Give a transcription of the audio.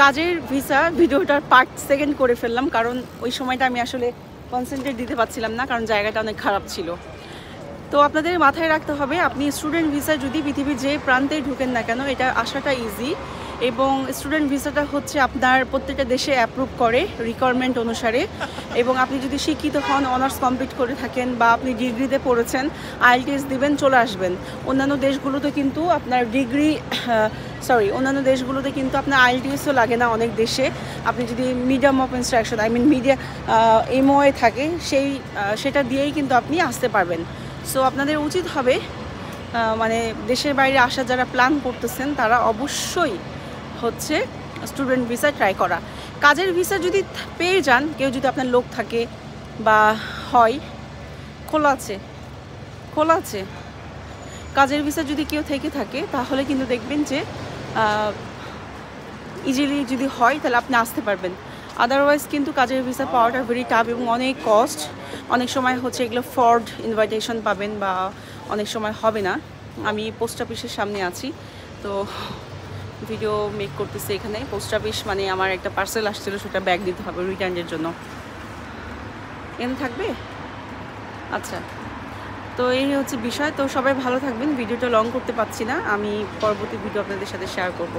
কাজের ভিসা ভিডিওটার part second করে ফেললাম, কারণ ওই সময়টা আমি আসলে কনসেন্ট্রেট দিতে পারছিলাম না, কারণ জায়গাটা অনেক খারাপ ছিল। তো আপনাদের মাথায় রাখতে হবে, আপনি স্টুডেন্ট ভিসা যদি পৃথিবীর যে প্রান্তেই ঢুকেন না কেন, এটা আসাটা ইজি। এবং স্টুডেন্ট ভিসাটা হচ্ছে আপনার প্রত্যেকটা দেশে অ্যাপ্রুভ করে রিকোয়ারমেন্ট অনুসারে। এবং আপনি যদি শিক্ষিত হন, অনার্স কমপ্লিট করে থাকেন, বা আপনি ডিগ্রিতে পড়েছেন, IELTS দিবেন, চলে আসবেন। অন্যান্য দেশগুলোতে কিন্তু আপনার অন্যান্য দেশগুলোতে কিন্তু আপনার IELTSও লাগে না অনেক দেশে। আপনি যদি medium of instruction media MOA থাকে, সেটা দিয়েই কিন্তু আপনি আসতে পারবেন। সো আপনাদের উচিত হবে মানে দেশের বাইরে আসা যারা প্ল্যান করতেছেন, তারা অবশ্যই হচ্ছে স্টুডেন্ট ভিসা ট্রাই করা। কাজের ভিসা যদি পেয়ে যান, কেউ যদি আপনার লোক থাকে বা হয়, খোলা আছে কাজের ভিসা যদি কেউ থেকে থাকে, তাহলে কিন্তু দেখবেন যে ইজিলি যদি হয় তাহলে আপনি আসতে পারবেন। আদারওয়াইজ কিন্তু কাজের ভিসা পাওয়াটা ভেরি টাফ এবং অনেক কস্ট। অনেক সময় হচ্ছে এগুলো ফ্রড ইনভাইটেশন পাবেন, বা অনেক সময় হবে না। আমি পোস্ট অফিসের সামনে আছি, তো ভিডিও মেক করতেছি এখানে। পোস্ট অফিস মানে আমার একটা পার্সেল আসছিল, সেটা ব্যাগ দিতে হবে রিটার্নের জন্য। এখানে থাকবে? আচ্ছা, তো এই হচ্ছে বিষয়। তো সবাই ভালো থাকবেন। ভিডিওটা লং করতে পারছি না, আমি পরবর্তী ভিডিও আপনাদের সাথে শেয়ার করব।